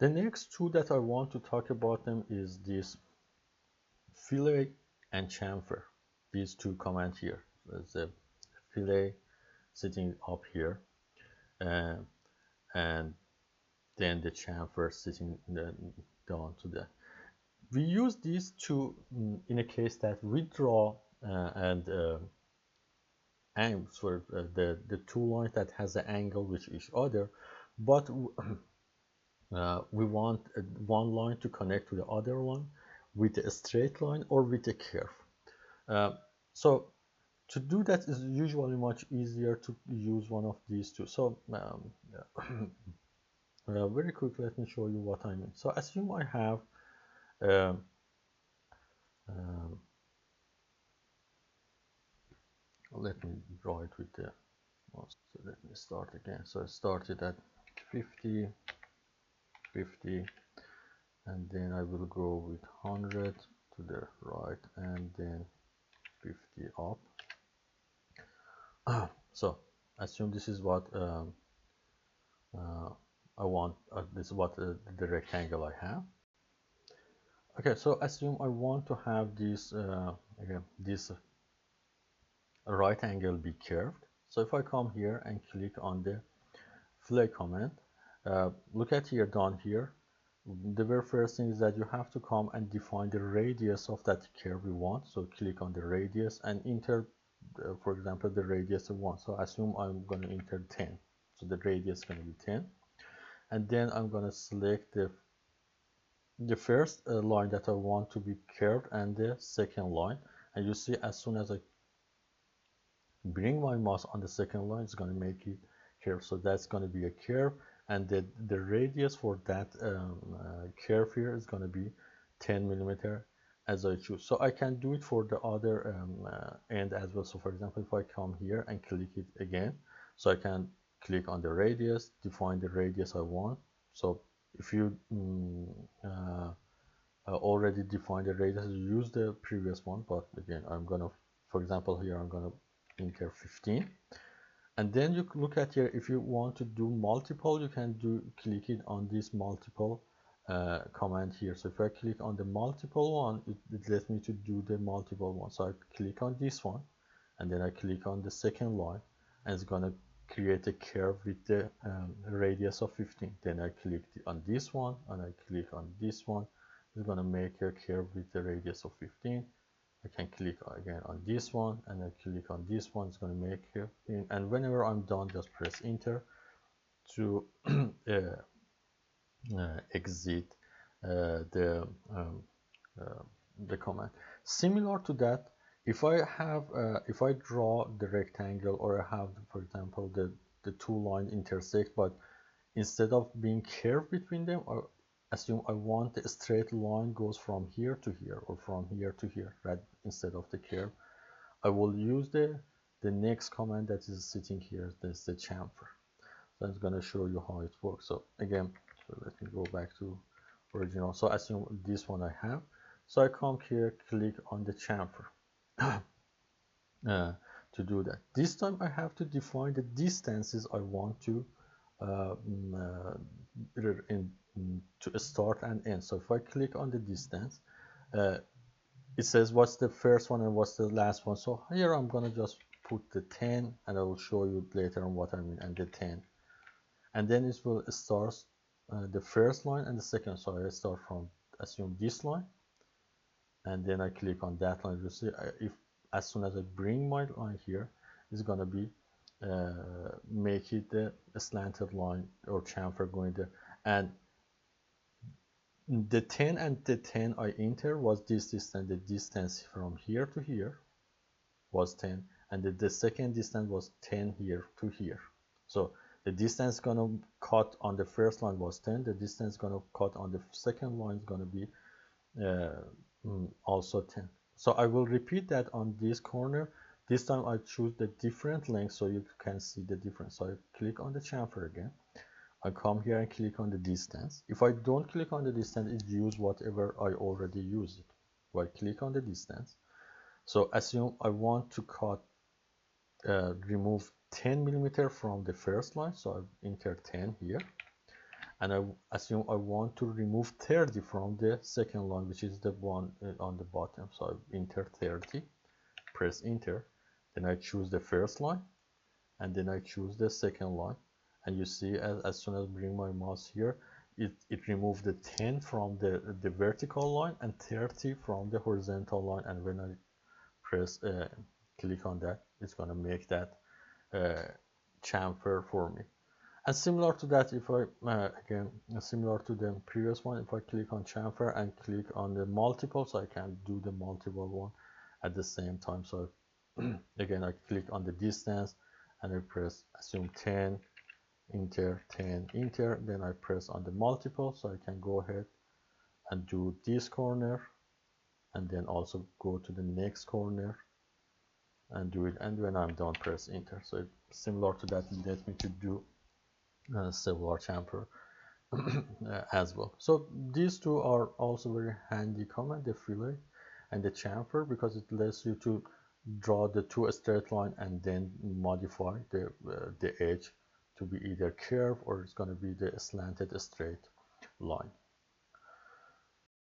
The next two that I want to talk about them is this Fillet and Chamfer. These two commands here. There's a Fillet sitting up here, and then the chamfer sitting down to the. We use these two in a case that we draw and for the two lines that has an angle with each other, but we want one line to connect to the other one with a straight line or with a curve. So to do that is usually much easier to use one of these two. So very quick, let me show you what I mean. So assume I have let me draw it with the mouse. So let me start again. So I started at 50, 50, and then I will go with 100 to the right and then 50 up. So assume this is what I want. This is what the rectangle I have. Okay, so assume I want to have this again this right angle be curved. So if I come here and click on the Fillet command, look at here down here. The very first thing is that you have to come and define the radius of that curve you want. So click on the radius and enter, for example, the radius I want. So assume I'm going to enter 10. So the radius is going to be 10. And then I'm going to select the first line that I want to be curved and the second line. And you see, as soon as I bring my mouse on the second line, it's going to make it curve. So that's going to be a curve, and the radius for that curve here is going to be 10 millimeter as I choose. So I can do it for the other end as well. So for example, if I come here and click it again, so I can click on the radius, define the radius I want. So if you already defined the radius, use the previous one, but again, I'm gonna, for example, here I'm gonna enter 15, and then you look at here. If you want to do multiple, you can click it on this multiple command here. So if I click on the multiple one, it lets me to do the multiple one. So I click on this one, and then I click on the second line, and it's gonna create a curve with the radius of 15. Then I click on this one, and I click on this one. It's gonna make a curve with the radius of 15. I can click again on this one, and I click on this one. It's going to make here, and whenever I'm done, just press enter to exit the command. Similar to that, if I draw the rectangle, or I have, for example, the two lines intersect, but instead of being curved between them, or assume I want the straight line goes from here to here, or from here to here, right? Instead of the curve, I will use the next command that is sitting here. That's the chamfer. So I'm going to show you how it works. So again, so let me go back to original. So assume this one I have. So I come here, click on the chamfer to do that. This time I have to define the distances I want to to start and end. So if I click on the distance, it says what's the first one and what's the last one. So here I'm gonna just put the 10, and I will show you later on what I mean, and the 10, and then it will start the first line and the second. So I start from, assume, this line, and then I click on that line. You see, if as soon as I bring my line here, it's gonna be make it the slanted line or chamfer going there, and the 10 and the 10 I enter was this distance. The distance from here to here was 10, and the second distance was 10 here to here. So the distance gonna cut on the first line was 10. The distance gonna cut on the second line is gonna be also 10. So I will repeat that on this corner. This time I choose the different length so you can see the difference. So I click on the chamfer again. I come here and click on the distance. If I don't click on the distance, it uses whatever I already used it. So I click on the distance. So assume I want to cut, remove 10 millimeter from the first line. So I enter 10 here. and I assume I want to remove 30 from the second line, which is the one on the bottom. So I enter 30, press enter, then I choose the first line, and then I choose the second line, and you see as soon as I bring my mouse here, it removed the 10 from the vertical line and 30 from the horizontal line, and when I press click on that, it's going to make that chamfer for me. And similar to that, if I again similar to the previous one, if I click on chamfer and click on the multiple, so I can do the multiple one at the same time. So again, I click on the distance and I press assume 10, enter, 10, enter, then I press on the multiple, so I can go ahead and do this corner, and then also go to the next corner and do it, and when I'm done, press enter. So similar to that, it lets me to do several chamfer as well. So these two are also very handy command, the fillet and the chamfer, because it lets you to draw the two straight line and then modify the edge to be either curve or it's going to be the slanted straight line.